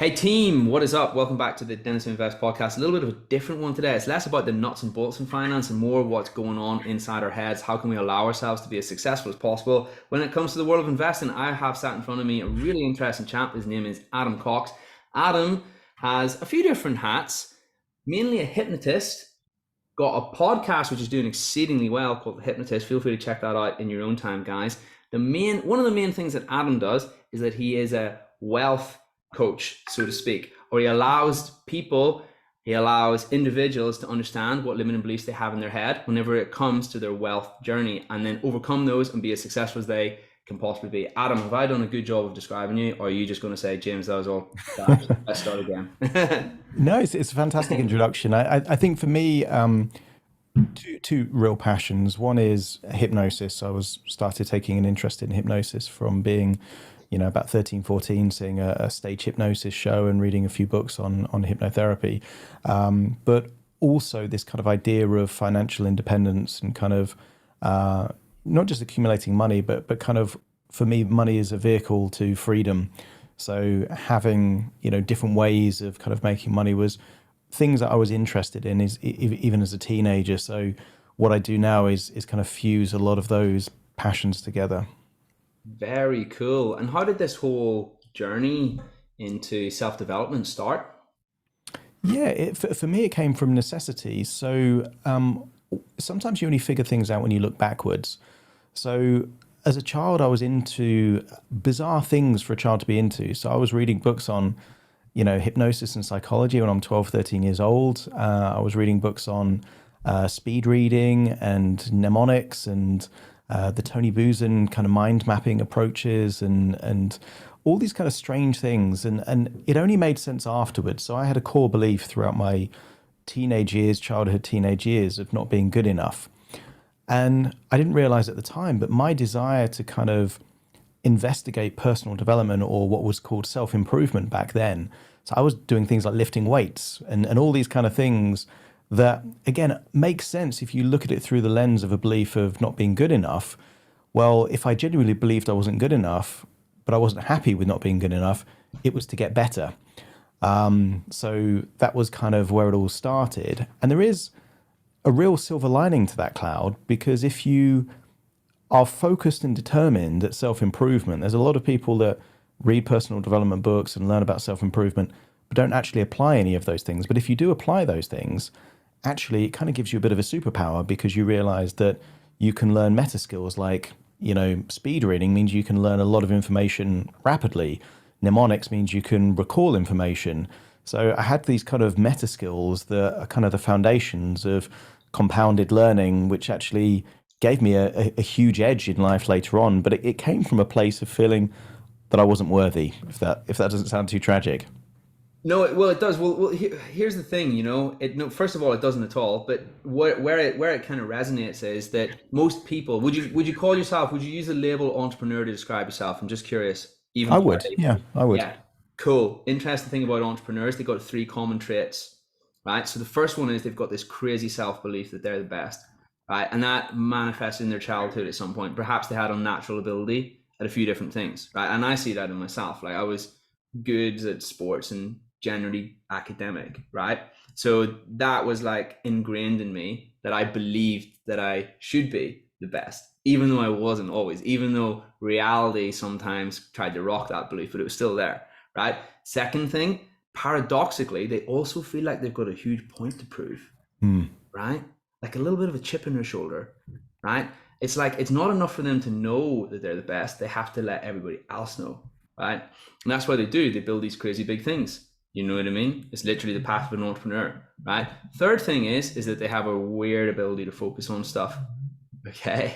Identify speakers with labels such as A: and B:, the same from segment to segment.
A: Hey team, what is up? Welcome back to the Dennis Invest podcast. A little bit of a different one today. It's less about the nuts and bolts in finance and more what's going on inside our heads. How can we allow ourselves to be as successful as possible when it comes to the world of investing? I have sat in front of me a really interesting chap. His name is Adam Cox. Adam has a few different hats, mainly a hypnotist, got a podcast which is doing exceedingly well called The Hypnotist. Feel free to check that out in your own time, guys. One of the main things that Adam does is that he is a wealth coach, so to speak, or he allows individuals to understand what limiting beliefs they have in their head whenever it comes to their wealth journey, and then overcome those and be as successful as they can possibly be. Adam, have I done a good job of describing you, or are you just going to say, James, that was all that? Let's start again.
B: No, it's a fantastic introduction. I think for me, two real passions. One is hypnosis. I was started taking an interest in hypnosis from being, about 13, 14, seeing a stage hypnosis show and reading a few books on hypnotherapy. But also this kind of idea of financial independence and kind of not just accumulating money, but kind of, for me, money is a vehicle to freedom. So having, different ways of kind of making money was things that I was interested in even as a teenager. So what I do now is kind of fuse a lot of those passions together.
A: Very cool. And how did this whole journey into self-development start?
B: Yeah, for me, it came from necessity. So sometimes you only figure things out when you look backwards. So as a child, I was into bizarre things for a child to be into. So I was reading books on, hypnosis and psychology when I'm 12, 13 years old. I was reading books on speed reading and mnemonics and the Tony Buzan kind of mind mapping approaches and all these kind of strange things. And it only made sense afterwards. So I had a core belief throughout my childhood, teenage years of not being good enough. And I didn't realize at the time, but my desire to kind of investigate personal development, or what was called self-improvement back then. So I was doing things like lifting weights and all these kind of things that, again, makes sense if you look at it through the lens of a belief of not being good enough. Well, if I genuinely believed I wasn't good enough, but I wasn't happy with not being good enough, it was to get better. So that was kind of where it all started. And there is a real silver lining to that cloud, because if you are focused and determined at self-improvement, there's a lot of people that read personal development books and learn about self-improvement, but don't actually apply any of those things. But if you do apply those things, actually, it kind of gives you a bit of a superpower, because you realize that you can learn meta skills like, speed reading means you can learn a lot of information rapidly. Mnemonics means you can recall information. So I had these kind of meta skills that are kind of the foundations of compounded learning, which actually gave me a huge edge in life later on. But it came from a place of feeling that I wasn't worthy, if that doesn't sound too tragic.
A: No, well, it does. Here's the thing, No, first of all, it doesn't at all. But where it kind of resonates is that most people, would you call yourself? Would you use the label entrepreneur to describe yourself? I'm just curious. Even
B: I
A: before
B: would, yeah, I would.
A: yeah, cool. Interesting thing about entrepreneurs, they've got three common traits, right? So the first one is they've got this crazy self-belief that they're the best, right? And that manifests in their childhood at some point. Perhaps they had unnatural ability at a few different things, right? And I see that in myself. Like, I was good at sports and generally academic, right? So that was like ingrained in me, that I believed that I should be the best, even though I wasn't always, even though reality sometimes tried to rock that belief, but it was still there, right? Second thing, paradoxically, they also feel like they've got a huge point to prove,
B: Hmm.
A: right? Like a little bit of a chip in their shoulder, right? It's like, it's not enough for them to know that they're the best. They have to let everybody else know, right? And that's why they build these crazy big things. You know what I mean? It's literally the path of an entrepreneur, right? Third thing is that they have a weird ability to focus on stuff, okay?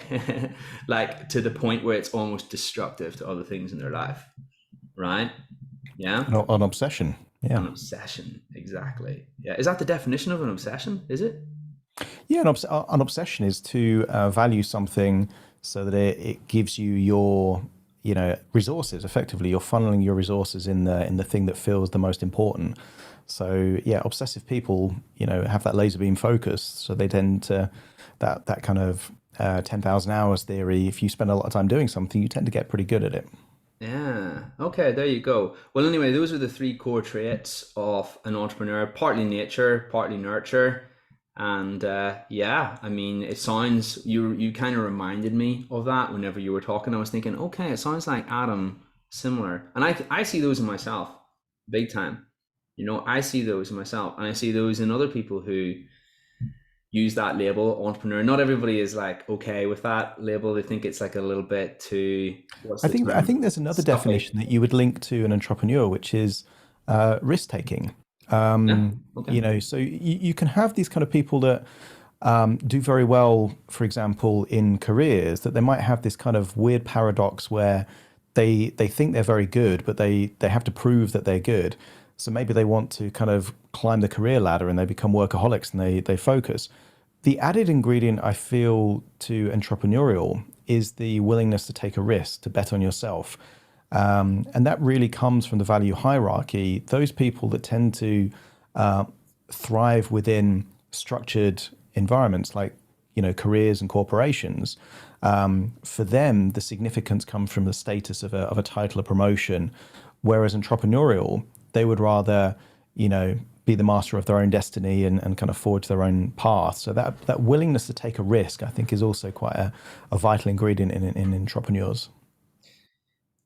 A: Like, to the point where it's almost destructive to other things in their life, right? Yeah?
B: An obsession. Yeah.
A: An obsession, exactly. Yeah. Is that the definition of an obsession? Is it?
B: Yeah, an obsession is to value something so that it gives you your, resources. Effectively, you're funneling your resources in the thing that feels the most important. So yeah, obsessive people, have that laser beam focus. So they tend to that kind of 10,000 hours theory. If you spend a lot of time doing something, you tend to get pretty good at it.
A: Yeah. Okay, there you go. Well, anyway, those are the three core traits of an entrepreneur, partly nature, partly nurture. And yeah, I mean, it sounds you kind of reminded me of that whenever you were talking. I was thinking, okay, it sounds like Adam similar. And I see those in myself big time. You know, I see those in myself and I see those in other people who use that label entrepreneur. Not everybody is like okay with that label. They think it's like a little bit too, what's
B: I
A: the
B: think I
A: term?
B: think there's another
A: Stuffy.
B: definition that you would link to an entrepreneur, which is risk taking.
A: Yeah. Okay.
B: So you can have these kind of people that do very well, for example, in careers, that they might have this kind of weird paradox where they think they're very good, but they have to prove that they're good. So maybe they want to kind of climb the career ladder and they become workaholics and they focus. The added ingredient I feel to entrepreneurial is the willingness to take a risk, to bet on yourself. And that really comes from the value hierarchy. Those people that tend to thrive within structured environments like careers and corporations, for them the significance comes from the status of a title, a promotion, whereas entrepreneurial they would rather be the master of their own destiny and kind of forge their own path. So that willingness to take a risk, I think, is also quite a vital ingredient in entrepreneurs.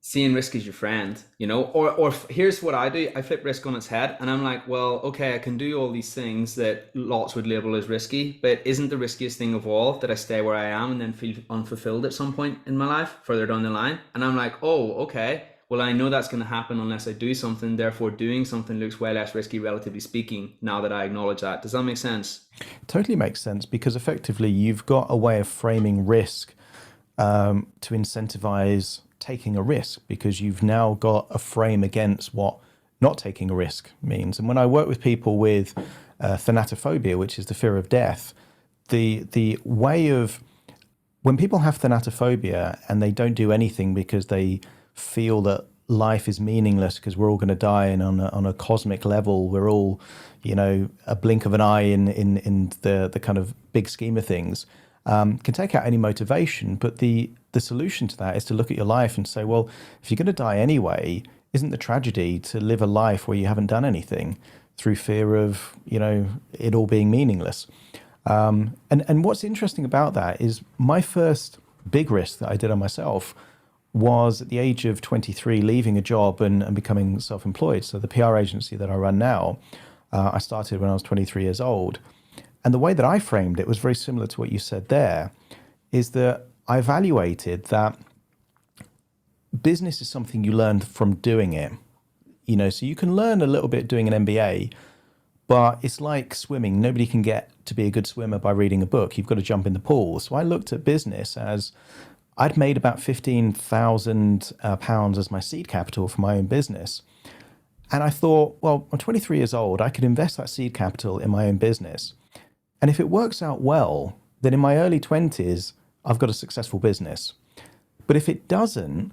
A: Seeing risk as your friend, you know, here's what I do. I flip risk on its head and I'm like, well, okay, I can do all these things that lots would label as risky, but isn't the riskiest thing of all that I stay where I am and then feel unfulfilled at some point in my life further down the line? And I'm like, oh, okay, well, I know that's going to happen unless I do something. Therefore, doing something looks way less risky, relatively speaking, now that I acknowledge that. Does that make sense?
B: Totally makes sense because effectively you've got a way of framing risk to incentivize taking a risk because you've now got a frame against what not taking a risk means. And when I work with people with thanatophobia, which is the fear of death, the way of when people have thanatophobia and they don't do anything because they feel that life is meaningless because we're all going to die and on a cosmic level we're all a blink of an eye in the kind of big scheme of things, can take out any motivation. But the solution to that is to look at your life and say, well, if you're going to die anyway, isn't the tragedy to live a life where you haven't done anything through fear of it all being meaningless? And what's interesting about that is my first big risk that I did on myself was at the age of 23, leaving a job and becoming self-employed. So the PR agency that I run now, I started when I was 23 years old. And the way that I framed it was very similar to what you said there, is that I evaluated that business is something you learn from doing it. So you can learn a little bit doing an MBA, but it's like swimming. Nobody can get to be a good swimmer by reading a book. You've got to jump in the pool. So I looked at business as I'd made about £15,000 as my seed capital for my own business. And I thought, well, I'm 23 years old. I could invest that seed capital in my own business. And if it works out well, then in my early 20s, I've got a successful business. But if it doesn't,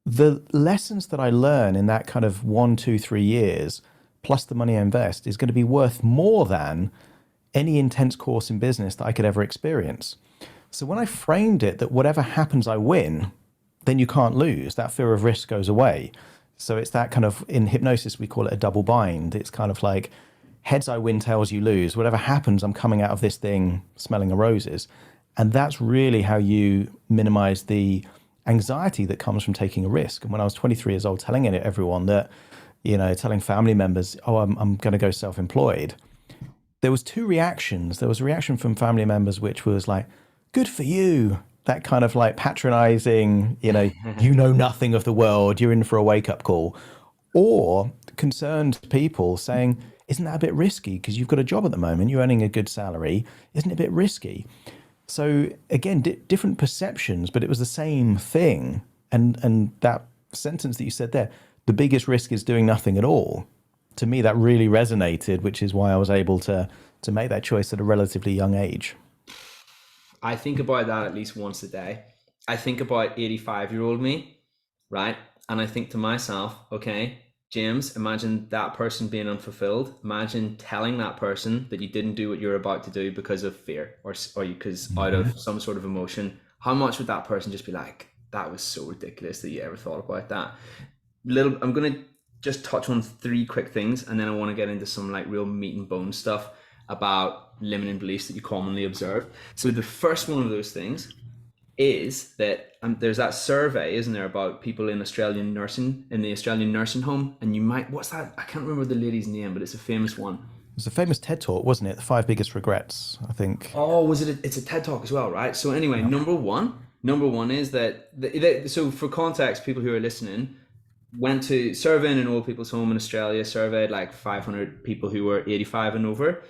B: the lessons that I learn in that kind of 1, 2, 3 years, plus the money I invest, is going to be worth more than any intense course in business that I could ever experience. So when I framed it that whatever happens, I win, then you can't lose. That fear of risk goes away. So it's that kind of, in hypnosis, we call it a double bind. It's kind of like heads I win, tails you lose. Whatever happens, I'm coming out of this thing smelling of roses. And that's really how you minimize the anxiety that comes from taking a risk. And when I was 23 years old, telling it to everyone that, telling family members, oh, I'm going to go self-employed, there was two reactions. There was a reaction from family members, which was like, good for you. That kind of like patronizing, you know nothing of the world, you're in for a wake-up call. Or concerned people saying, isn't that a bit risky? Because you've got a job at the moment, you're earning a good salary. Isn't it a bit risky? So again, different perceptions, but it was the same thing. And that sentence that you said there, the biggest risk is doing nothing at all. To me, that really resonated, which is why I was able to make that choice at a relatively young age.
A: I think about that at least once a day. I think about 85-year-old me, right? And I think to myself, okay, James, imagine that person being unfulfilled. Imagine telling that person that you didn't do what you're about to do because of fear or because out of some sort of emotion. How much would that person just be like, that was so ridiculous that you ever thought about that. I'm gonna just touch on three quick things, and then I want to get into some like real meat and bone stuff about limiting beliefs that you commonly observe. So the first one of those things is that there's that survey, isn't there, about people in the Australian nursing home, and you might, what's that? I can't remember the lady's name, but it's a famous one.
B: It was a famous TED talk, wasn't it? The 5 biggest regrets, I think.
A: Oh, was it? It's a TED talk as well, right? So anyway,
B: Yeah.
A: number one is that so for context, people who are listening went to surveying an old people's home in Australia, surveyed like 500 people who were 85 and over.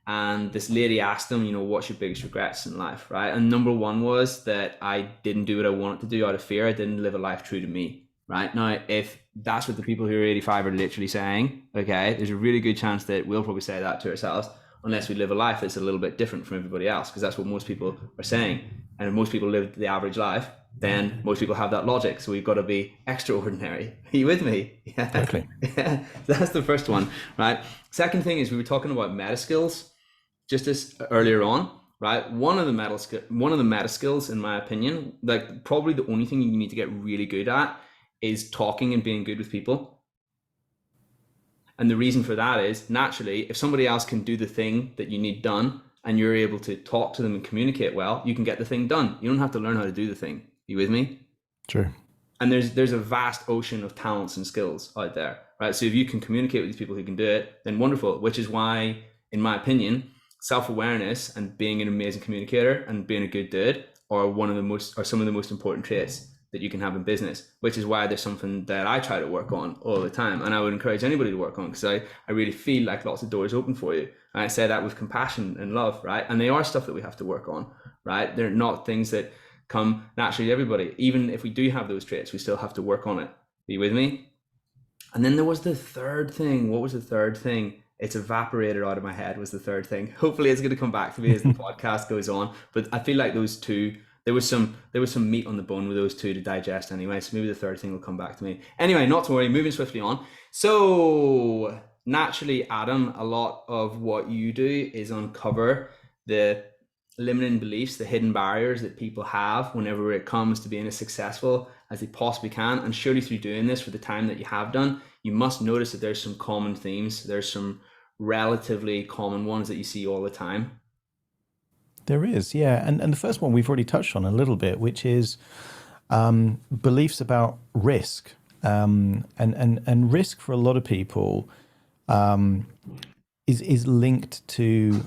A: And this lady asked them, what's your biggest regrets in life, right? And number one was that I didn't do what I wanted to do out of fear. I didn't live a life true to me, right? Now, if that's what the people who are 85 are literally saying, okay, there's a really good chance that we'll probably say that to ourselves, unless we live a life that's a little bit different from everybody else, because that's what most people are saying. And if most people live the average life, then most people have that logic. So we've got to be extraordinary. Are you with me? Yeah.
B: Exactly.
A: Yeah. That's the first one, right? Second thing is we were talking about meta skills just as earlier on, right? One of the meta skills, in my opinion, like probably the only thing you need to get really good at is talking and being good with people. And the reason for that is, naturally, if somebody else can do the thing that you need done and you're able to talk to them and communicate well, you can get the thing done. You don't have to learn how to do the thing. You with me?
B: True.
A: And there's a vast ocean of talents and skills out there, right? So if you can communicate with these people who can do it, then wonderful, which is why, in my opinion, self-awareness and being an amazing communicator and being a good dude are some of the most important traits that you can have in business, which is why there's something that I try to work on all the time. And I would encourage anybody to work on, because I really feel like lots of doors open for you. And I say that with compassion and love, right? And they are stuff that we have to work on, right? They're not things that come naturally to everybody. Even if we do have those traits, we still have to work on it. Are you with me? And then there was the third thing. What was the third thing? It's evaporated out of my head, was the third thing. Hopefully it's going to come back to me as the podcast goes on. But I feel like those two, there was some meat on the bone with those two to digest anyway. So maybe the third thing will come back to me. Anyway, not to worry, moving swiftly on. So naturally, Adam, a lot of what you do is uncover the limiting beliefs, the hidden barriers that people have whenever it comes to being as successful as they possibly can. And surely through doing this for the time that you have done, you must notice that there's some common themes. There's some relatively common ones that you see all the time.
B: There is, yeah. And the first one we've already touched on a little bit, which is beliefs about risk. And risk for a lot of people is linked to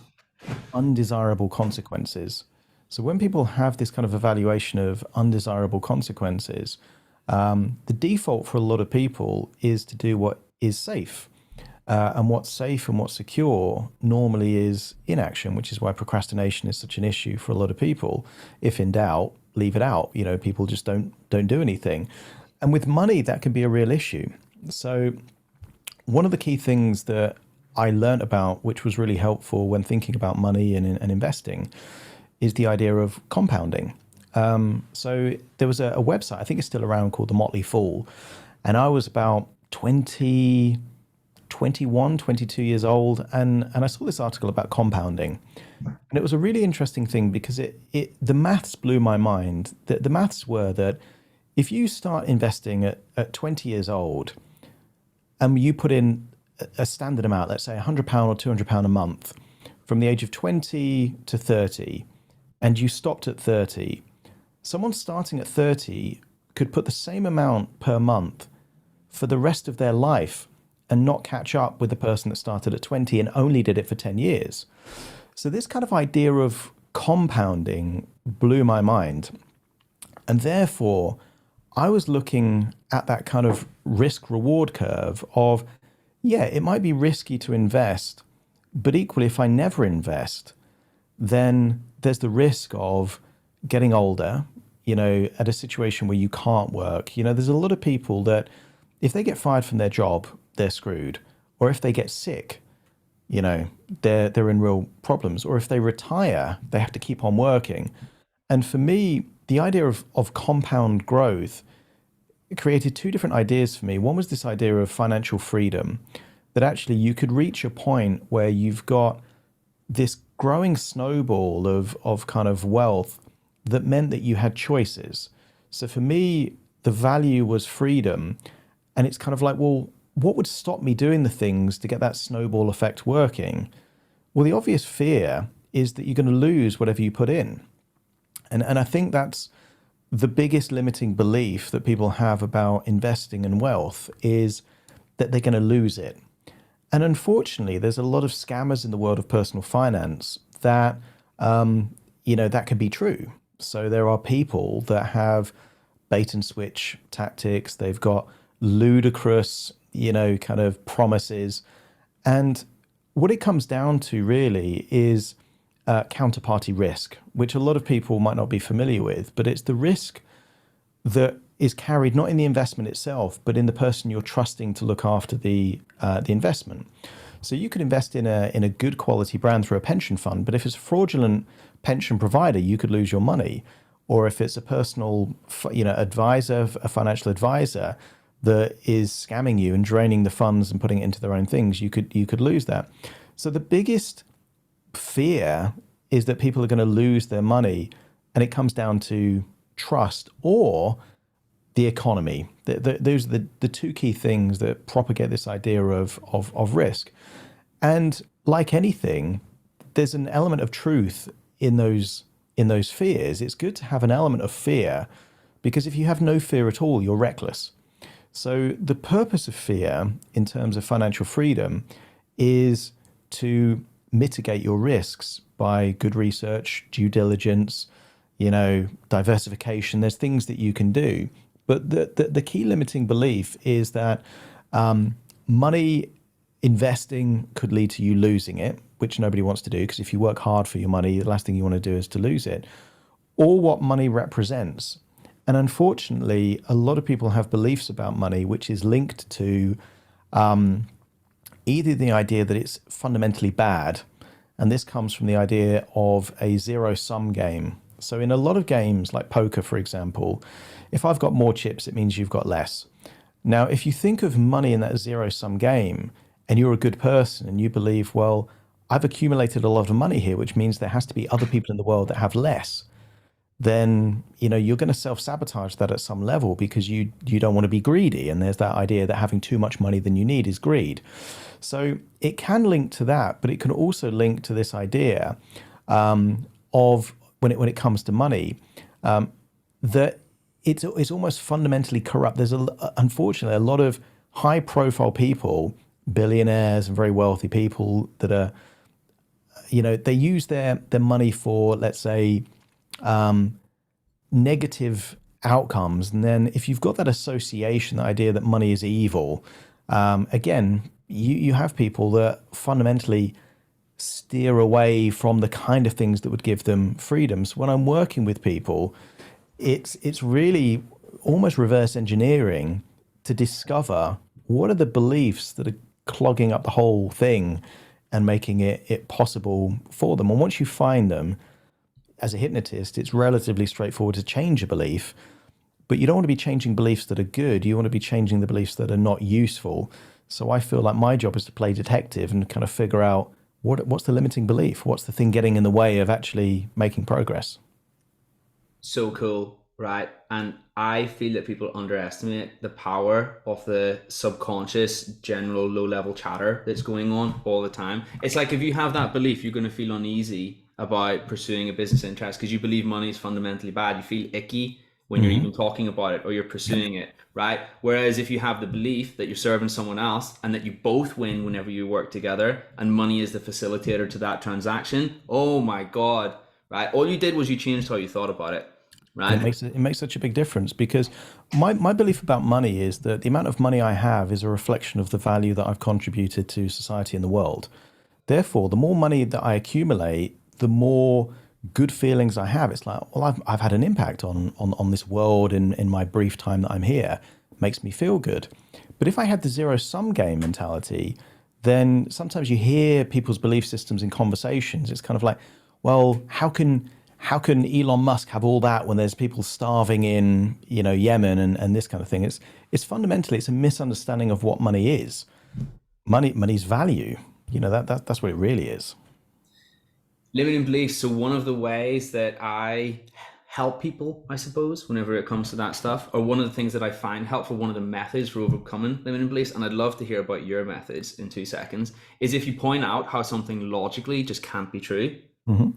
B: undesirable consequences. So when people have this kind of evaluation of undesirable consequences, the default for a lot of people is to do what is safe. And what's safe and what's secure normally is inaction, which is why procrastination is such an issue for a lot of people. If in doubt, leave it out. People just don't do anything. And with money, that can be a real issue. So one of the key things that I learned about, which was really helpful when thinking about money and investing, is the idea of compounding. So there was a website, I think it's still around, called The Motley Fool. And I was about 21, 22 years old. And I saw this article about compounding. And it was a really interesting thing because the maths blew my mind. The maths were that if you start investing at 20 years old and you put in a standard amount, let's say £100 or £200 a month, from the age of 20 to 30, and you stopped at 30, someone starting at 30 could put the same amount per month for the rest of their life and not catch up with the person that started at 20 and only did it for 10 years. So this kind of idea of compounding blew my mind. And therefore, I was looking at that kind of risk reward curve of, yeah, it might be risky to invest, but equally, if I never invest, then there's the risk of getting older, at a situation where you can't work. There's a lot of people that if they get fired from their job, they're screwed. Or if they get sick, they're in real problems. Or if they retire, they have to keep on working. And for me, the idea of compound growth created two different ideas for me. One was this idea of financial freedom, that actually you could reach a point where you've got this growing snowball of kind of wealth that meant that you had choices. So for me, the value was freedom. And it's kind of like, well, what would stop me doing the things to get that snowball effect working? Well, the obvious fear is that you're going to lose whatever you put in. And I think that's the biggest limiting belief that people have about investing in wealth is that they're going to lose it. And unfortunately, there's a lot of scammers in the world of personal finance that, that can be true. So there are people that have bait and switch tactics. They've got ludicrous, kind of promises. And what it comes down to really is counterparty risk, which a lot of people might not be familiar with, but it's the risk that is carried not in the investment itself, but in the person you're trusting to look after the investment. So you could invest in a good quality brand through a pension fund, but if it's a fraudulent pension provider, you could lose your money. Or if it's a personal, advisor, a financial advisor that is scamming you and draining the funds and putting it into their own things, you could lose that. So the biggest fear is that people are going to lose their money, and it comes down to trust or the economy. Those are the two key things that propagate this idea of risk. And like anything, there's an element of truth in those fears. It's good to have an element of fear, because if you have no fear at all, you're reckless. So the purpose of fear in terms of financial freedom is to mitigate your risks by good research, due diligence, diversification. There's things that you can do. But the key limiting belief is that money investing could lead to you losing it, which nobody wants to do, because if you work hard for your money, the last thing you want to do is to lose it, or what money represents. And unfortunately, a lot of people have beliefs about money which is linked to either the idea that it's fundamentally bad, and this comes from the idea of a zero-sum game. So in a lot of games like poker, for example, if I've got more chips, it means you've got less. Now, if you think of money in that zero-sum game and you're a good person and you believe, well, I've accumulated a lot of money here, which means there has to be other people in the world that have less, then you're going to self-sabotage that at some level, because you don't want to be greedy. And there's that idea that having too much money than you need is greed. So it can link to that, but it can also link to this idea of when it comes to money, that it's almost fundamentally corrupt. There's unfortunately a lot of high-profile people, billionaires and very wealthy people that are, they use their money for, let's say, negative outcomes. And then if you've got that association, the idea that money is evil, again, you have people that fundamentally steer away from the kind of things that would give them freedom. So when I'm working with people, it's really almost reverse engineering to discover what are the beliefs that are clogging up the whole thing and making it possible for them. And once you find them, as a hypnotist, it's relatively straightforward to change a belief, but you don't want to be changing beliefs that are good. You want to be changing the beliefs that are not useful. So I feel like my job is to play detective and kind of figure out what's the limiting belief? What's the thing getting in the way of actually making progress?
A: So cool, right? And I feel that people underestimate the power of the subconscious, general low-level chatter that's going on all the time. It's like if you have that belief, you're going to feel uneasy about pursuing a business interest because you believe money is fundamentally bad. You feel icky when you're even talking about it or you're pursuing it, right? Whereas if you have the belief that you're serving someone else and that you both win whenever you work together and money is the facilitator to that transaction, oh my God, right? All you did was you changed how you thought about it, right?
B: It makes such a big difference, because my belief about money is that the amount of money I have is a reflection of the value that I've contributed to society and the world. Therefore, the more money that I accumulate, the more good feelings I have. It's like, well, I've had an impact on this world in my brief time that I'm here. It makes me feel good. But if I had the zero-sum game mentality, then sometimes you hear people's belief systems in conversations. It's kind of like, well, how can Elon Musk have all that when there's people starving in Yemen and this kind of thing? It's fundamentally it's a misunderstanding of what money is. Money's value. That's what it really is.
A: Limiting beliefs. So one of the ways that I help people, I suppose, whenever it comes to that stuff. Or one of the things that I find helpful, one of the methods for overcoming limiting beliefs, and I'd love to hear about your methods in 2 seconds, is if you point out how something logically just can't be true,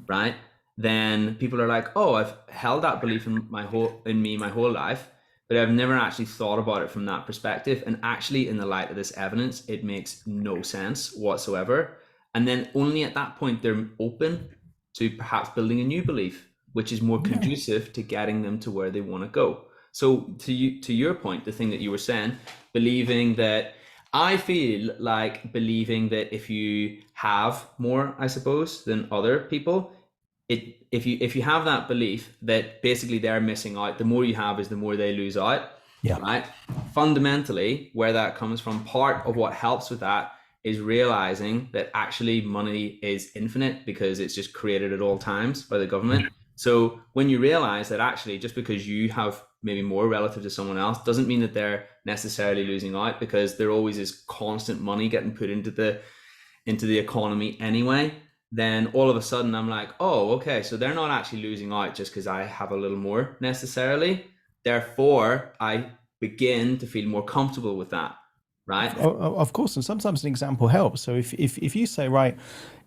A: right? Then people are like, oh, I've held that belief in me my whole life, but I've never actually thought about it from that perspective. And actually, in the light of this evidence, it makes no sense whatsoever. And then only at that point, they're open to perhaps building a new belief, which is more conducive to getting them to where they want to go. So to your point, the thing that you were saying, believing that, I feel like believing that if you have more, I suppose, than other people, if you have that belief that basically they're missing out, the more you have is the more they lose out.
B: Yeah.
A: Right. Fundamentally, where that comes from, part of what helps with that is realizing that actually money is infinite because it's just created at all times by the government. So when you realize that actually just because you have maybe more relative to someone else doesn't mean that they're necessarily losing out, because there always is constant money getting put into the economy anyway, then all of a sudden I'm like, oh, okay, so they're not actually losing out just because I have a little more necessarily. Therefore, I begin to feel more comfortable with that, right?
B: Of course, and sometimes an example helps. So if you say, right,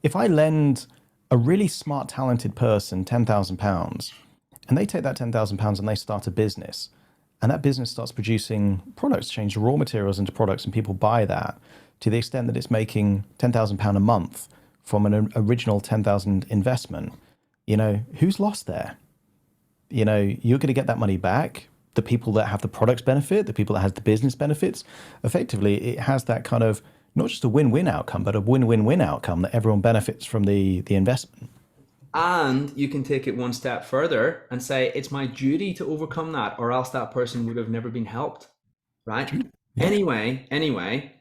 B: if I lend a really smart, talented person £10,000, and they take that £10,000 and they start a business, and that business starts producing products, change the raw materials into products, and people buy that to the extent that it's making £10,000 a month from an original 10,000 investment, who's lost there? You're going to get that money back. The people that have the products benefit, the people that has the business benefits. Effectively, it has that kind of not just a win-win outcome, but a win-win-win outcome that everyone benefits from the investment.
A: And you can take it one step further and say, it's my duty to overcome that, or else that person would have never been helped, right? Yeah. Anyway,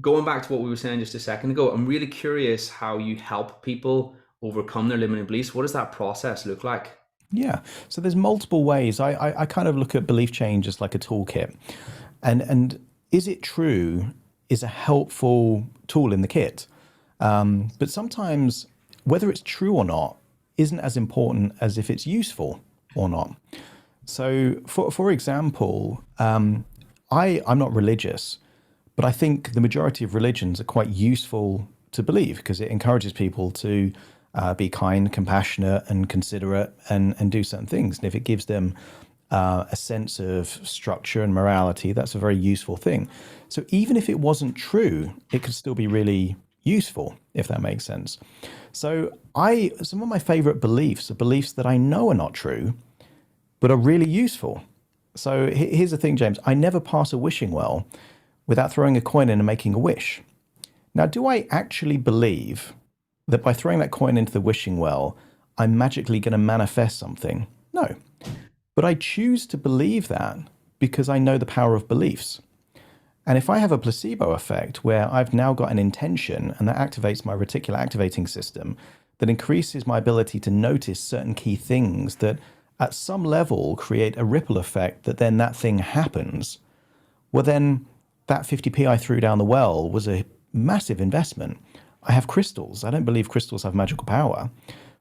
A: going back to what we were saying just a second ago, I'm really curious how you help people overcome their limiting beliefs. What does that process look like?
B: Yeah, so there's multiple ways. I kind of look at belief change as like a toolkit. And is it true is a helpful tool in the kit. But sometimes whether it's true or not isn't as important as if it's useful or not. So for example, I'm not religious, but I think the majority of religions are quite useful to believe because it encourages people to be kind, compassionate, and considerate, and do certain things. And if it gives them a sense of structure and morality, that's a very useful thing. So even if it wasn't true, it could still be really useful, if that makes sense. So some of my favorite beliefs are beliefs that I know are not true, but are really useful. So here's the thing, James. I never pass a wishing well without throwing a coin in and making a wish. Now, do I actually believe that by throwing that coin into the wishing well, I'm magically going to manifest something? No. But I choose to believe that because I know the power of beliefs. And if I have a placebo effect where I've now got an intention and that activates my reticular activating system, that increases my ability to notice certain key things that at some level create a ripple effect that then that thing happens, well then that 50p I threw down the well was a massive investment. I have crystals. I don't believe crystals have magical power.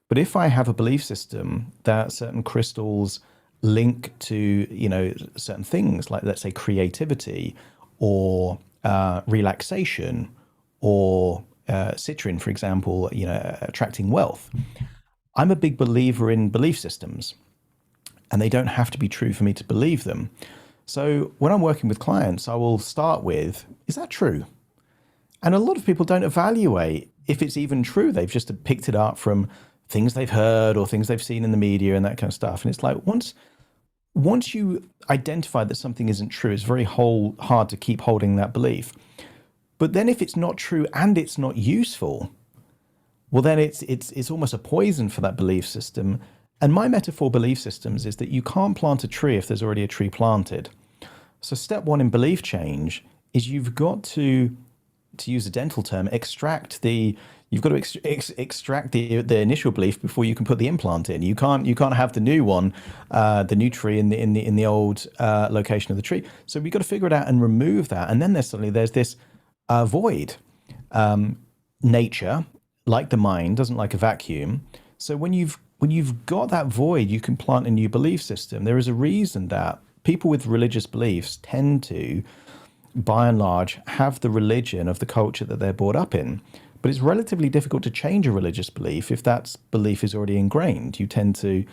B: But if I have a belief system that certain crystals link to, certain things like, let's say, creativity or relaxation or citrine, for example, attracting wealth, I'm a big believer in belief systems, and they don't have to be true for me to believe them. So when I'm working with clients, I will start with, is that true? And a lot of people don't evaluate if it's even true. They've just picked it up from things they've heard or things they've seen in the media and that kind of stuff. And it's like, once you identify that something isn't true, it's very hard to keep holding that belief. But then if it's not true and it's not useful, well, then it's almost a poison for that belief system. And my metaphor belief systems is that you can't plant a tree if there's already a tree planted. So step one in belief change is you've got to use a dental term, extract the initial belief before you can put the implant in. You can't have the new one, the new tree in the old location of the tree. So we've got to figure it out and remove that. And then there's this void. Nature, like the mind, doesn't like a vacuum. So when you've when you've got that void, you can plant a new belief system. There is a reason that people with religious beliefs tend to, by and large, have the religion of the culture that they're brought up in. But it's relatively difficult to change a religious belief if that belief is already ingrained. You tend to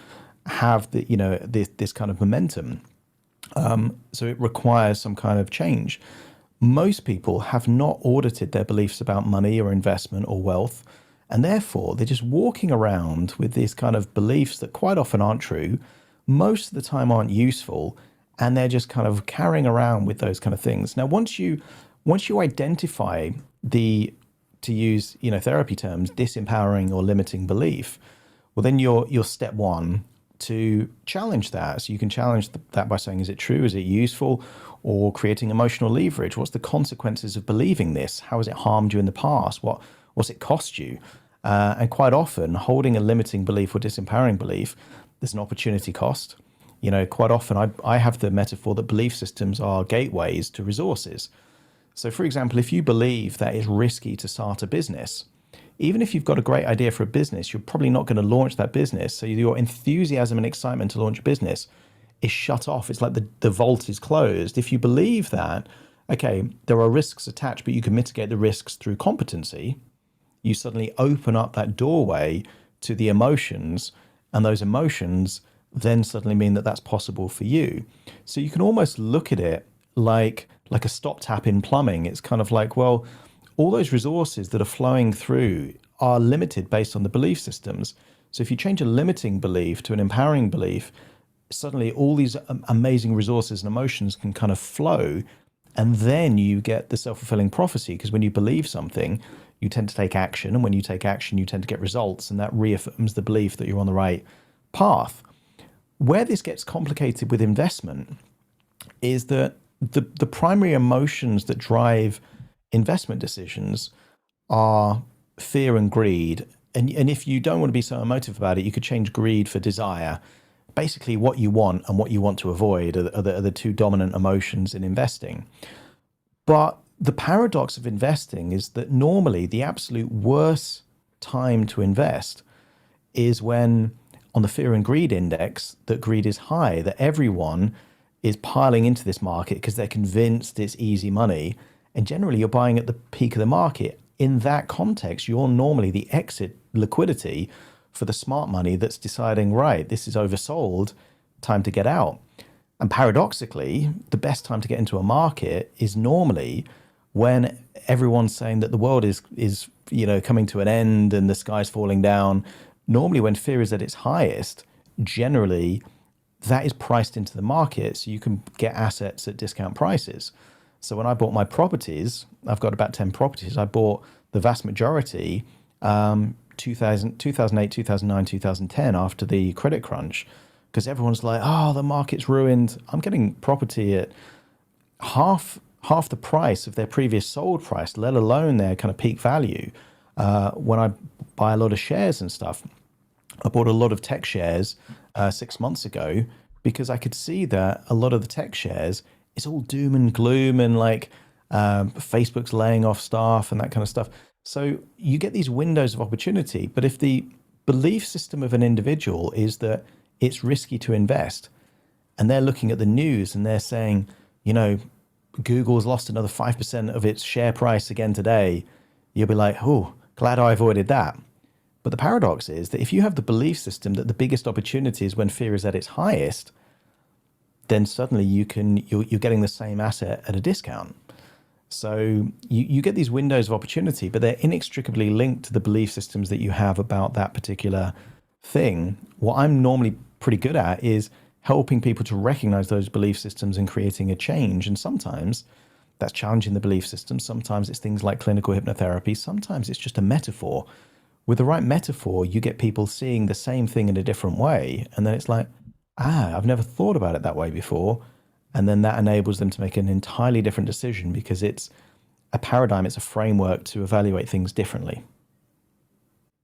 B: have the, this kind of momentum. So it requires some kind of change. Most people have not audited their beliefs about money or investment or wealth, and therefore they're just walking around with these kind of beliefs that quite often aren't true, most of the time aren't useful, and they're just kind of carrying around with those kind of things. Now, once you identify the, to use therapy terms, disempowering or limiting belief, well, then you're step one to challenge that. So you can challenge that by saying, is it true? Is it useful? Or creating emotional leverage. What's the consequences of believing this? How has it harmed you in the past? What's it cost you? And quite often, holding a limiting belief or disempowering belief, there's an opportunity cost. Quite often I have the metaphor that belief systems are gateways to resources. So for example, if you believe that it's risky to start a business, even if you've got a great idea for a business, you're probably not going to launch that business. So your enthusiasm and excitement to launch a business is shut off. It's like the vault is closed. If you believe that, okay, there are risks attached, but you can mitigate the risks through competency, you suddenly open up that doorway to the emotions, and those emotions then suddenly mean that that's possible for you. So you can almost look at it like a stop tap in plumbing. It's kind of like, well, all those resources that are flowing through are limited based on the belief systems. So if you change a limiting belief to an empowering belief, suddenly all these amazing resources and emotions can kind of flow, and then you get the self-fulfilling prophecy, because when you believe something, you tend to take action, and when you take action, you tend to get results, and that reaffirms the belief that you're on the right path. Where this gets complicated with investment is that the primary emotions that drive investment decisions are fear and greed. And if you don't want to be so emotive about it, you could change greed for desire. Basically, what you want and what you want to avoid are the two dominant emotions in investing. But the paradox of investing is that normally the absolute worst time to invest is when, on the fear and greed index, that greed is high, that everyone is piling into this market because they're convinced it's easy money. And generally, you're buying at the peak of the market. In that context, you're normally the exit liquidity for the smart money that's deciding, right, this is oversold, time to get out. And paradoxically, the best time to get into a market is normally when everyone's saying that the world is coming to an end and the sky's falling down. Normally, when fear is at its highest, generally that is priced into the market, so you can get assets at discount prices. So when I bought my properties, I've got about 10 properties. I bought the vast majority 2008, 2009, 2010 after the credit crunch, because everyone's like, oh, the market's ruined. I'm getting property at half the price of their previous sold price, let alone their kind of peak value. When I buy a lot of shares and stuff, I bought a lot of tech shares 6 months ago because I could see that a lot of the tech shares, it's all doom and gloom and like Facebook's laying off staff and that kind of stuff. So you get these windows of opportunity. But if the belief system of an individual is that it's risky to invest, and they're looking at the news and they're saying, Google's lost another 5% of its share price again today, you'll be like, oh, glad I avoided that. But the paradox is that if you have the belief system that the biggest opportunity is when fear is at its highest, then suddenly you're getting the same asset at a discount. So you get these windows of opportunity, but they're inextricably linked to the belief systems that you have about that particular thing. What I'm normally pretty good at is helping people to recognize those belief systems and creating a change. And sometimes that's challenging the belief system. Sometimes it's things like clinical hypnotherapy. Sometimes it's just a metaphor. With the right metaphor, you get people seeing the same thing in a different way. And then it's like, I've never thought about it that way before. And then that enables them to make an entirely different decision because it's a paradigm, it's a framework to evaluate things differently.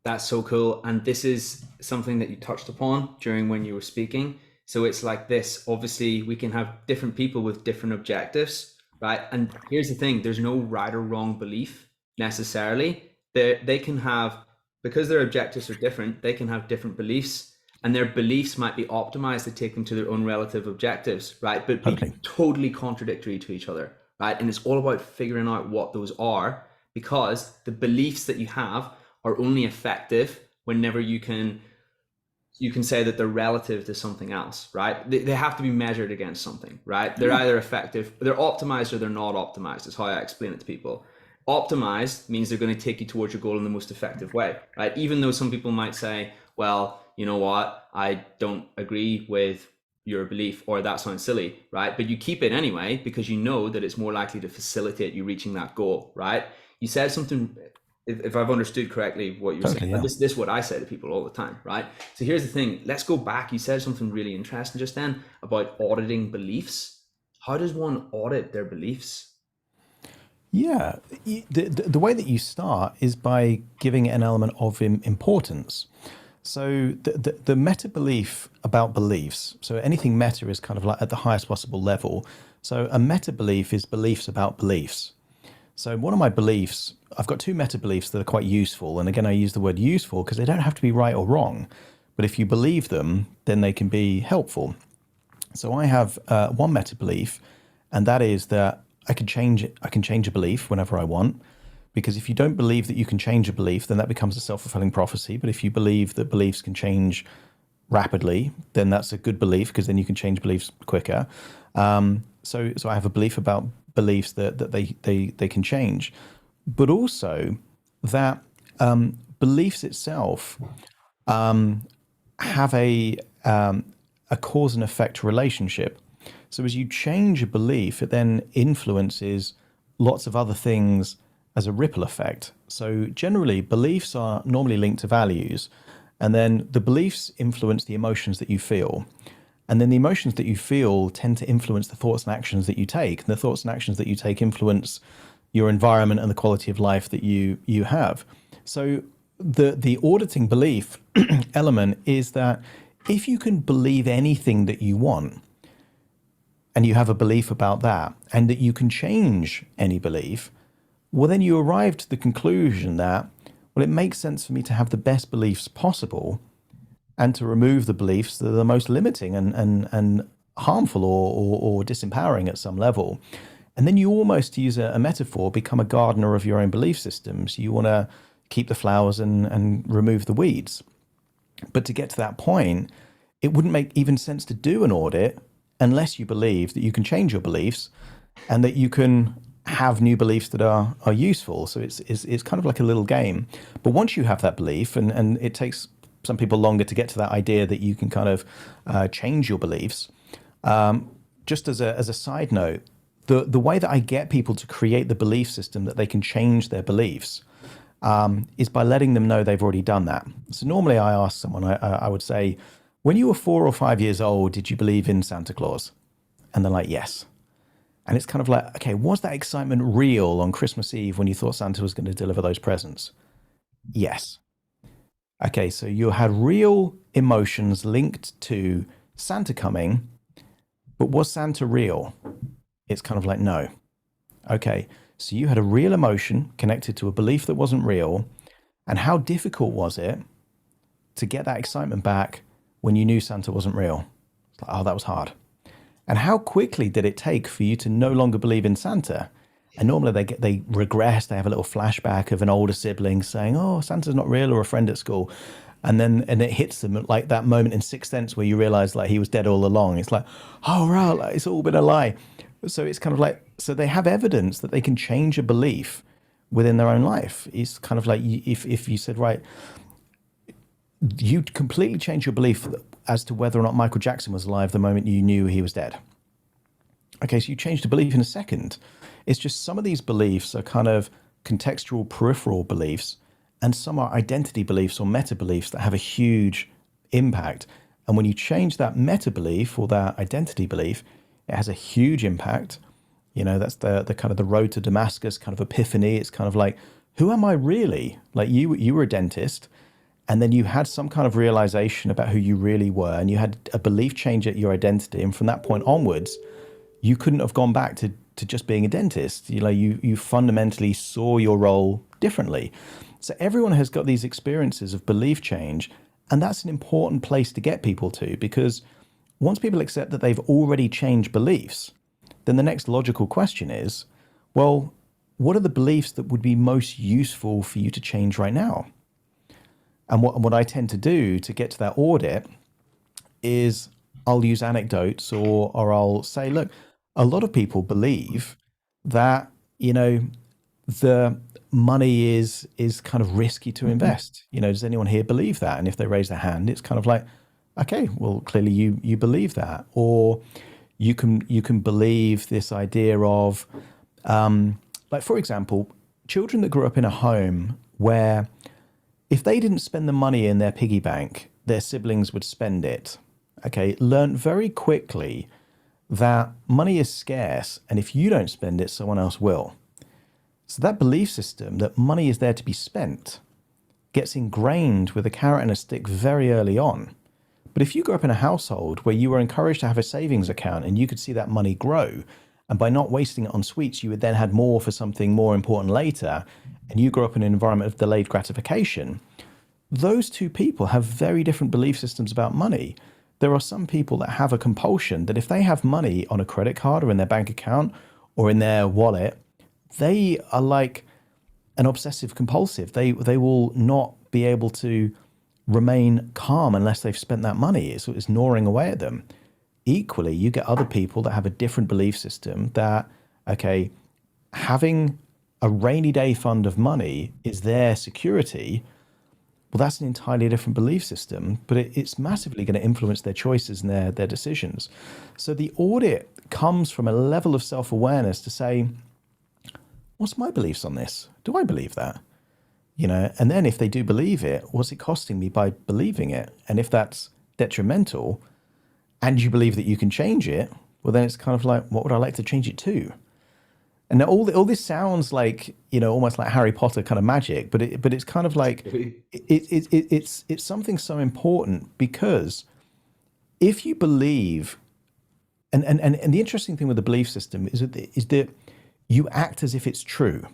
A: That's so cool. And this is something that you touched upon during when you were speaking. So it's like this, obviously we can have different people with different objectives, right? And here's the thing, there's no right or wrong belief necessarily. They can have, because their objectives are different, they can have different beliefs. and their beliefs might be optimized to take them to their own relative objectives, right? But be
B: Totally.
A: totally contradictory to each other, right? And it's all about figuring out what those are, because the beliefs that you have are only effective whenever you can say that they're relative to something else, right? They have to be measured against something, right? They're either effective, they're optimized, or they're not optimized, is how I explain it to people. Optimized means they're going to take you towards your goal in the most effective way, right? Even though some people might say, well, you know what, I don't agree with your belief, or that sounds silly, right? But you keep it anyway because you know that it's more likely to facilitate you reaching that goal, right? You said something, if I've understood correctly what you're saying, this is what I say to people all the time, right? So here's the thing, let's go back. You said something really interesting just then about auditing beliefs. How does one audit their beliefs?
B: Yeah, the way that you start is by giving it an element of importance. So the meta belief about beliefs, so anything meta is kind of like at the highest possible level. So a meta belief is beliefs about beliefs. So one of my beliefs, I've got two meta beliefs that are quite useful. And again, I use the word useful because they don't have to be right or wrong. But if you believe them, then they can be helpful. So I have one meta belief, and that is that I can change a belief whenever I want. Because if you don't believe that you can change a belief, then that becomes a self-fulfilling prophecy. But if you believe that beliefs can change rapidly, then that's a good belief, because then you can change beliefs quicker. So I have a belief about beliefs that they can change, but also that beliefs itself have a cause and effect relationship. So as you change a belief, it then influences lots of other things as a ripple effect. So generally, beliefs are normally linked to values, and then the beliefs influence the emotions that you feel. And then the emotions that you feel tend to influence the thoughts and actions that you take. And the thoughts and actions that you take influence your environment and the quality of life that you have. So the auditing belief element is that if you can believe anything that you want, and you have a belief about that, and that you can change any belief, well, then you arrive to the conclusion that, well, it makes sense for me to have the best beliefs possible and to remove the beliefs that are the most limiting and harmful or disempowering at some level. And then you almost, to use a metaphor, become a gardener of your own belief systems. You want to keep the flowers and remove the weeds. But to get to that point, it wouldn't make even sense to do an audit unless you believe that you can change your beliefs and that you can have new beliefs that are useful. So it's kind of like a little game. But once you have that belief, and it takes some people longer to get to that idea that you can kind of change your beliefs. Just as a side note, the way that I get people to create the belief system that they can change their beliefs is by letting them know they've already done that. So normally I ask someone, I would say, when you were 4 or 5 years old, did you believe in Santa Claus? And they're like, yes. And it's kind of like, okay, was that excitement real on Christmas Eve when you thought Santa was going to deliver those presents? Yes. Okay, so you had real emotions linked to Santa coming, but was Santa real? It's kind of like, no. Okay, so you had a real emotion connected to a belief that wasn't real, and how difficult was it to get that excitement back when you knew Santa wasn't real? It's like, oh, that was hard. And how quickly did it take for you to no longer believe in Santa? And normally they regress, they have a little flashback of an older sibling saying, oh, Santa's not real, or a friend at school. And it hits them at like that moment in Sixth Sense where you realize like he was dead all along. It's like, oh, right, like, it's all been a lie. So it's kind of like, so they have evidence that they can change a belief within their own life. It's kind of like if you said, right, you completely change your belief as to whether or not Michael Jackson was alive the moment you knew he was dead. Okay, so you changed a belief in a second. It's just some of these beliefs are kind of contextual, peripheral beliefs, and some are identity beliefs or meta beliefs that have a huge impact. And when you change that meta belief or that identity belief, it has a huge impact. You know, that's the kind of the road to Damascus kind of epiphany. It's kind of like, who am I really? Like you were a dentist, and then you had some kind of realization about who you really were, and you had a belief change at your identity. And from that point onwards, you couldn't have gone back to just being a dentist. You fundamentally saw your role differently. So everyone has got these experiences of belief change, And that's an important place to get people to, because once people accept that they've already changed beliefs, then the next logical question is, well, what are the beliefs that would be most useful for you to change right now? And what I tend to do to get to that audit is I'll use anecdotes, or I'll say, look, a lot of people believe that, the money is kind of risky to invest. Does anyone here believe that? And if they raise their hand, it's kind of like, okay, well, clearly you believe that. Or you can believe this idea of, like, for example, children that grew up in a home where if they didn't spend the money in their piggy bank, their siblings would spend it. Okay, learn very quickly that money is scarce, and if you don't spend it, someone else will. So that belief system that money is there to be spent gets ingrained with a carrot and a stick very early on. But if you grew up in a household where you were encouraged to have a savings account and you could see that money grow, and by not wasting it on sweets, you would then had more for something more important later, and you grew up in an environment of delayed gratification, those two people have very different belief systems about money. There are some people that have a compulsion that if they have money on a credit card or in their bank account or in their wallet, they are like an obsessive compulsive. They will not be able to remain calm unless they've spent that money. It's gnawing away at them. Equally, you get other people that have a different belief system that, okay, having a rainy day fund of money is their security. Well, that's an entirely different belief system, but it's massively going to influence their choices and their decisions. So the audit comes from a level of self-awareness to say, what's my beliefs on this? Do I believe that? And then if they do believe it, what's it costing me by believing it? And if that's detrimental and you believe that you can change it, well, then it's kind of like, what would I like to change it to? And all this sounds like, almost like Harry Potter kind of magic, but it's kind of like, it's something so important, because if you believe, and the interesting thing with the belief system is that you act as if it's true.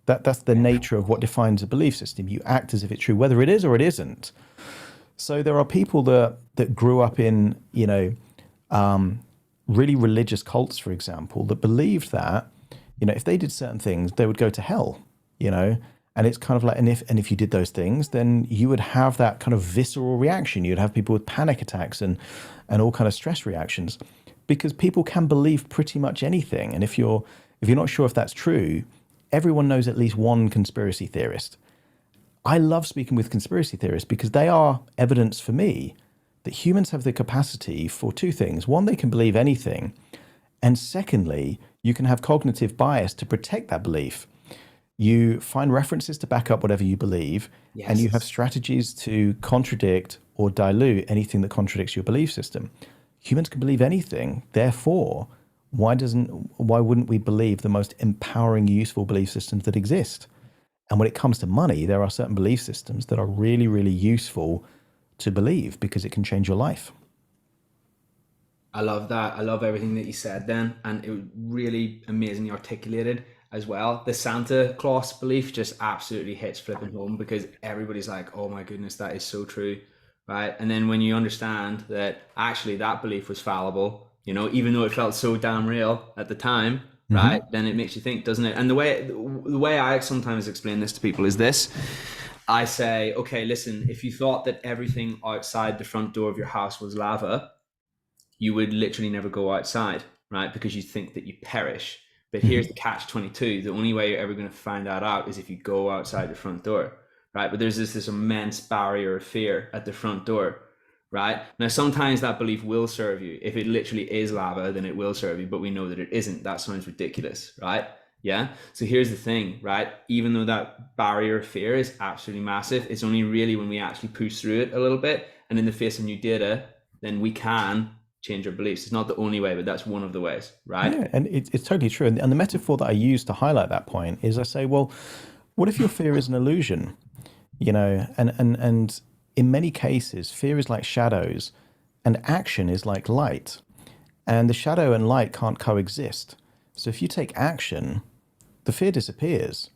B: That's the nature of what defines a belief system. You act as if it's true, whether it is or it isn't. So there are people that grew up in, really religious cults, for example, that believed that, if they did certain things, they would go to hell, and it's kind of like, and if you did those things, then you would have that kind of visceral reaction. You'd have people with panic attacks and all kind of stress reactions, because people can believe pretty much anything. And if you're not sure if that's true, everyone knows at least one conspiracy theorist. I love speaking with conspiracy theorists because they are evidence for me that humans have the capacity for two things. One, they can believe anything. And secondly, you can have cognitive bias to protect that belief. You find references to back up whatever you believe, yes, and you have strategies to contradict or dilute anything that contradicts your belief system. Humans can believe anything. Therefore, why wouldn't we believe the most empowering, useful belief systems that exist? And when it comes to money, there are certain belief systems that are really, really useful to believe because it can change your life.
A: I love that. I love everything that you said then. And it was really amazingly articulated as well. The Santa Claus belief just absolutely hits flipping home, because everybody's like, oh my goodness, that is so true. Right. And then when you understand that actually that belief was fallible, even though it felt so damn real at the time, right, then it makes you think, doesn't it? And the way I sometimes explain this to people is this. I say, okay, listen, if you thought that everything outside the front door of your house was lava, you would literally never go outside, right? Because you think that you perish. But here's the catch-22. The only way you're ever going to find that out is if you go outside the front door, right? But there's this immense barrier of fear at the front door, right? Now, sometimes that belief will serve you. If it literally is lava, then it will serve you, but we know that it isn't. That sounds ridiculous, right? Yeah. So here's the thing, right? Even though that barrier of fear is absolutely massive, it's only really when we actually push through it a little bit and in the face of new data, then we can change our beliefs. It's not the only way, but that's one of the ways, right?
B: Yeah, and it's totally true. And the metaphor that I use to highlight that point is I say, well, what if your fear is an illusion? And in many cases, fear is like shadows and action is like light. And the shadow and light can't coexist. So if you take action, the fear disappears,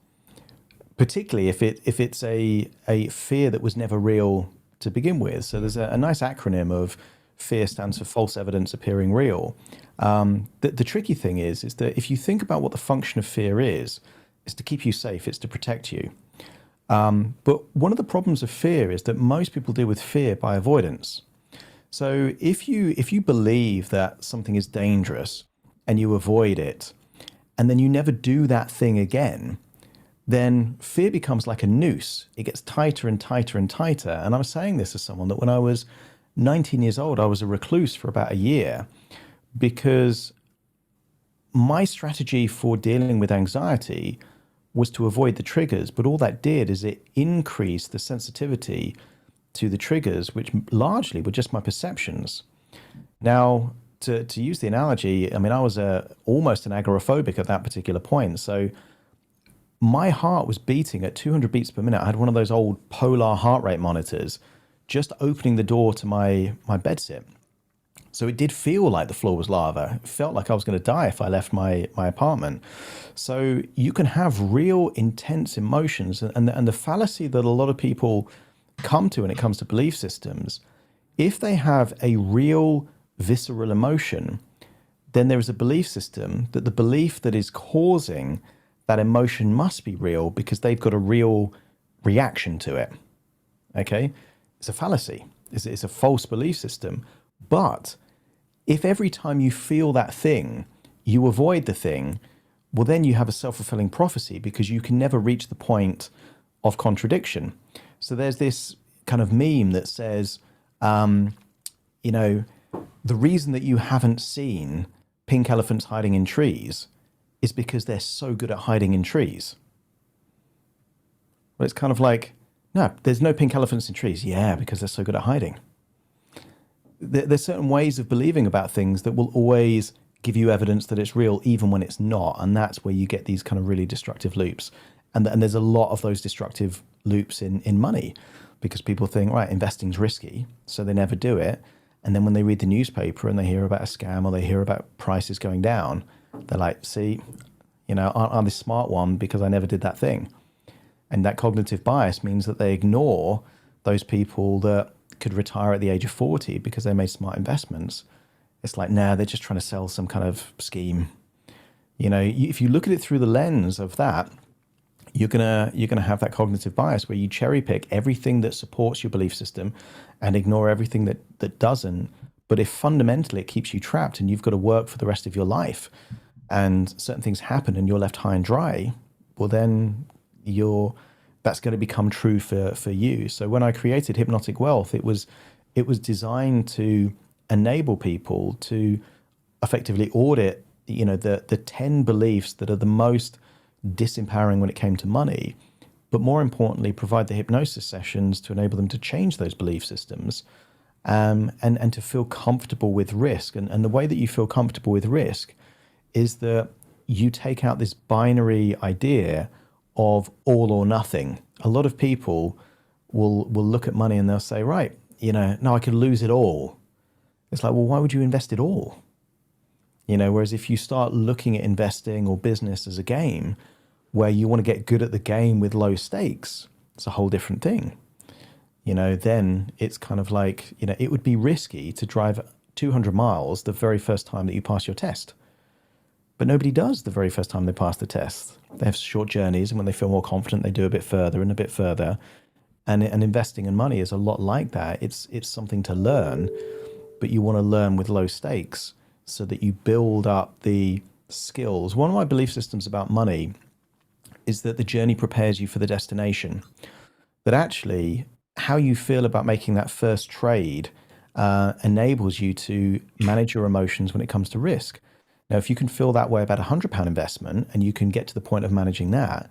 B: particularly if it's a fear that was never real to begin with. So there's a nice acronym of FEAR stands for false evidence appearing real. The tricky thing is that if you think about what the function of fear is to keep you safe, it's to protect you. But one of the problems of fear is that most people deal with fear by avoidance. So if you believe that something is dangerous and you avoid it, and then you never do that thing again, then fear becomes like a noose. It gets tighter and tighter and tighter. And I was saying this as someone that when I was 19 years old, I was a recluse for about a year because my strategy for dealing with anxiety was to avoid the triggers. But all that did is it increased the sensitivity to the triggers, which largely were just my perceptions. Now, to use the analogy, I mean, I was almost an agoraphobic at that particular point. So my heart was beating at 200 beats per minute. I had one of those old Polar heart rate monitors just opening the door to my bedsit. So it did feel like the floor was lava. It felt like I was going to die if I left my apartment. So you can have real intense emotions. And the fallacy that a lot of people come to when it comes to belief systems, if they have a real visceral emotion, then there is a belief system that the belief that is causing that emotion must be real because they've got a real reaction to it. Okay? It's a fallacy. It's a false belief system. But if every time you feel that thing, you avoid the thing, well, then you have a self-fulfilling prophecy because you can never reach the point of contradiction. So there's this kind of meme that says, you know, the reason that you haven't seen pink elephants hiding in trees is because they're so good at hiding in trees. Well, it's kind of like, no, there's no pink elephants in trees. Yeah, because they're so good at hiding. There's certain ways of believing about things that will always give you evidence that it's real, even when it's not. And that's where you get these kind of really destructive loops. And there's a lot of those destructive loops in money because people think, right, investing's risky, so they never do it. And then when they read the newspaper and they hear about a scam or they hear about prices going down, they're like, see, you know, I'm the smart one because I never did that thing. And that cognitive bias means that they ignore those people that could retire at the age of 40 because they made smart investments. It's like, nah, they're just trying to sell some kind of scheme. You know, if you look at it through the lens of that, you're gonna have that cognitive bias where you cherry pick everything that supports your belief system and ignore everything that doesn't. But if fundamentally it keeps you trapped and you've got to work for the rest of your life and certain things happen and you're left high and dry, well, then that's going to become true for you. So when I created Hypnotic Wealth, it was designed to enable people to effectively audit, you know, the 10 beliefs that are the most disempowering when it came to money, but more importantly, provide the hypnosis sessions to enable them to change those belief systems and to feel comfortable with risk. And the way that you feel comfortable with risk is that you take out this binary idea of all or nothing. A lot of people will look at money and they'll say, right, you know, no, I could lose it all. It's like, well, why would you invest it all? You know, whereas if you start looking at investing or business as a game where you want to get good at the game with low stakes, it's a whole different thing. You know, then it's kind of like, you know, it would be risky to drive 200 miles the very first time that you pass your test. But nobody does the very first time they pass the test. They have short journeys, and when they feel more confident, they do a bit further and a bit further. And investing in money is a lot like that. It's something to learn, but you want to learn with low stakes so that you build up the skills. One of my belief systems about money is that the journey prepares you for the destination. That actually, how you feel about making that first trade enables you to manage your emotions when it comes to risk. Now, if you can feel that way about £100 investment and you can get to the point of managing that,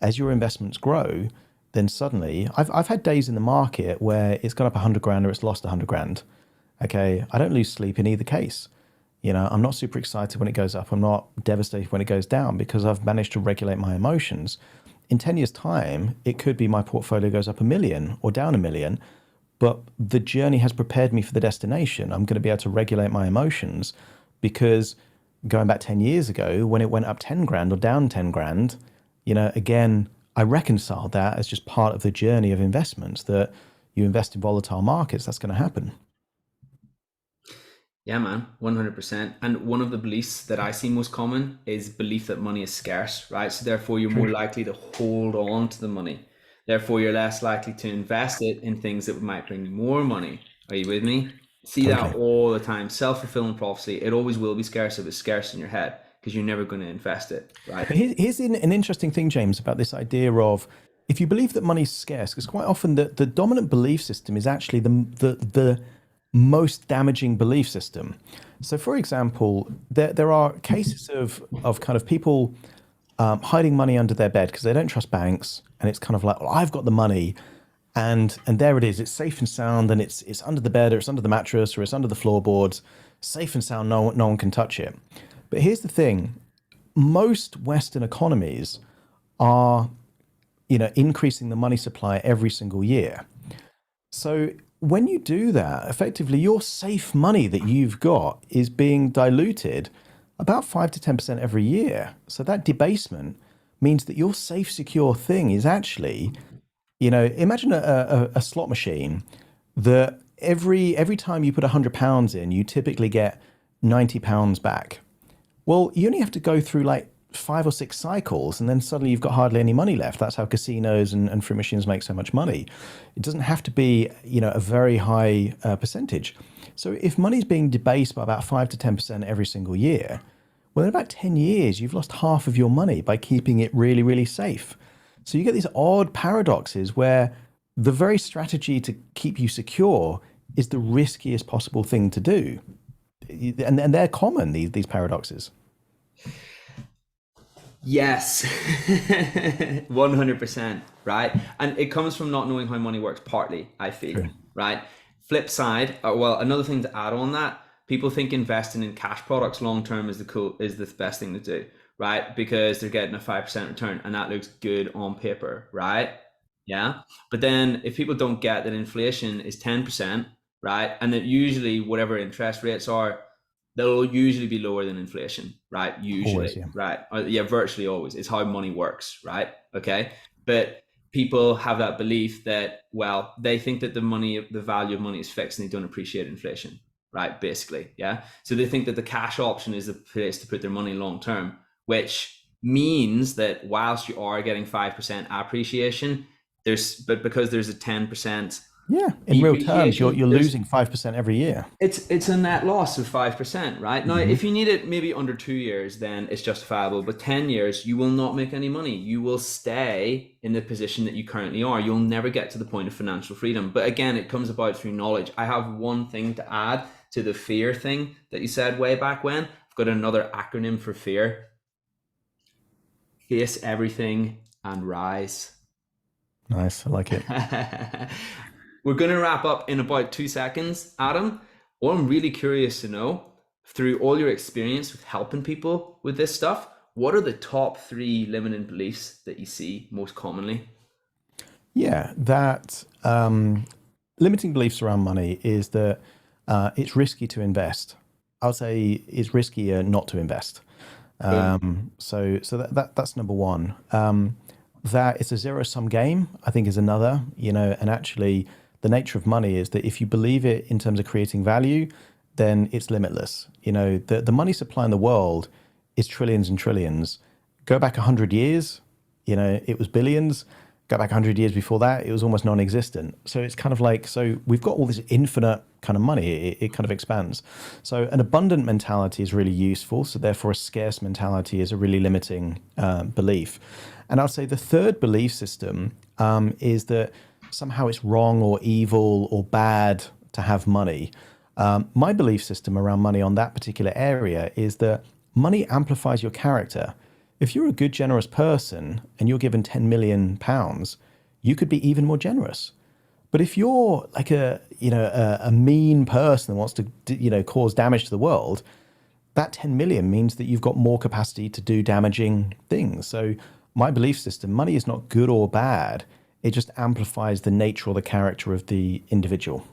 B: as your investments grow, then suddenly, I've had days in the market where it's gone up 100 grand or it's lost 100 grand. Okay, I don't lose sleep in either case. You know, I'm not super excited when it goes up. I'm not devastated when it goes down because I've managed to regulate my emotions. In 10 years' time, it could be my portfolio goes up 1 million or down 1 million, but the journey has prepared me for the destination. I'm going to be able to regulate my emotions because going back 10 years ago, when it went up 10 grand or down 10 grand, you know, again, I reconciled that as just part of the journey of investments that, you invest in volatile markets, that's going to happen.
A: Yeah, man, 100%. And one of the beliefs that I see most common is belief that money is scarce, right? So therefore, you're more
B: True.
A: likely to hold on to the money. Therefore, you're less likely to invest it in things that might bring you more money. Are you with me? See that
B: Totally.
A: all the time. Self-fulfilling prophecy. It always will be scarce if it's scarce in your head because you're never going to invest it, right?
B: But here's an interesting thing, James, about this idea of if you believe that money's scarce, because quite often the dominant belief system is actually the most damaging belief system. So, for example, there are cases of kind of people hiding money under their bed because they don't trust banks, and it's kind of like, well, I've got the money, and there it is. It's safe and sound, and it's under the bed, or it's under the mattress, or it's under the floorboards, safe and sound. No one can touch it. But here's the thing: most Western economies are, increasing the money supply every single year. So when you do that, effectively, your safe money that you've got is being diluted about 5 to 10% every year. So that debasement means that your safe, secure thing is actually, imagine a slot machine that every time you put £100 in, you typically get £90 back. Well, you only have to go through like 5 or 6 cycles, and then suddenly you've got hardly any money left. That's how casinos and free machines make so much money. It doesn't have to be, a very high percentage. So if money's being debased by about 5 to 10% every single year, well, in about 10 years, you've lost half of your money by keeping it really, really safe. So you get these odd paradoxes where the very strategy to keep you secure is the riskiest possible thing to do. And they're common, these paradoxes.
A: Yes, 100%, right? And it comes from not knowing how money works, partly, I feel,
B: True.
A: right? Flip side, well, another thing to add on that, people think investing in cash products long term is the best thing to do, right? Because they're getting a 5% return, and that looks good on paper, right? Yeah. But then if people don't get that inflation is 10%, right? And that usually whatever interest rates are, they'll usually be lower than inflation, right?
B: Always,
A: Usually,
B: yeah.
A: right? Yeah, virtually always. It's how money works, right? Okay. But people have that belief that, well, they think that the value of money is fixed and they don't appreciate inflation, right? Basically, yeah. So they think that the cash option is the place to put their money long term, which means that whilst you are getting 5% appreciation, but because there's a 10%
B: Yeah, in real terms, you're
A: depreciation,
B: you're losing 5% every year.
A: it's a net loss of 5%, right? Now,
B: Hmm.
A: if you need it maybe under 2 years, then it's justifiable. But 10 years, you will not make any money. You will stay in the position that you currently are. You'll never get to the point of financial freedom. But again, it comes about through knowledge. I have one thing to add to the fear thing that you said way back when. I've got another acronym for fear: face everything and rise.
B: Nice, I like it.
A: We're going to wrap up in about 2 seconds. Adam, what I'm really curious to know, through all your experience with helping people with this stuff, what are the top 3 limiting beliefs that you see most commonly?
B: Yeah, that limiting beliefs around money is that it's risky to invest. I would say it's riskier not to invest.
A: Boom.
B: So that's number one. That it's a zero sum game, I think, is another. And actually, the nature of money is that if you believe it in terms of creating value, then it's limitless. The money supply in the world is trillions and trillions. Go back 100 years, it was billions. Go back 100 years before that, it was almost non-existent. So it's kind of like, so we've got all this infinite kind of money. It kind of expands. So an abundant mentality is really useful. So therefore, a scarce mentality is a really limiting belief. And I'll say the third belief system is that somehow it's wrong or evil or bad to have money. My belief system around money on that particular area is that money amplifies your character. If you're a good, generous person and you're given £10 million, you could be even more generous. But if you're like a mean person that wants to cause damage to the world, that 10 million means that you've got more capacity to do damaging things. So my belief system, money is not good or bad. It just amplifies the nature or the character of the individual.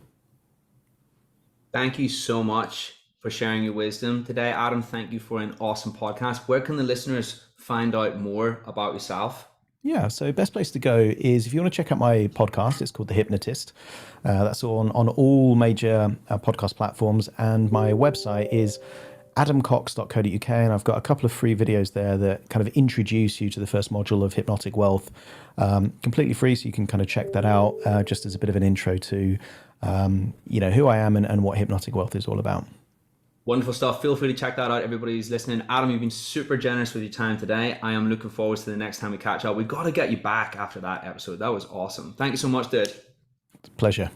A: Thank you so much for sharing your wisdom today, Adam. Thank you for an awesome podcast. Where can the listeners find out more about yourself?
B: Yeah, so best place to go is if you want to check out my podcast. It's called The Hypnotist. That's on all major podcast platforms, and my website is adamcox.co.uk, and I've got a couple of free videos there that kind of introduce you to the first module of hypnotic wealth, completely free, so you can kind of check that out just as a bit of an intro to who I am and what hypnotic wealth is all about.
A: Wonderful stuff. Feel free to check that out. Everybody's listening. Adam, you've been super generous with your time today. I am looking forward to the next time we catch up. We've got to get you back after that episode. That was awesome. Thank you so much, dude.
B: Pleasure.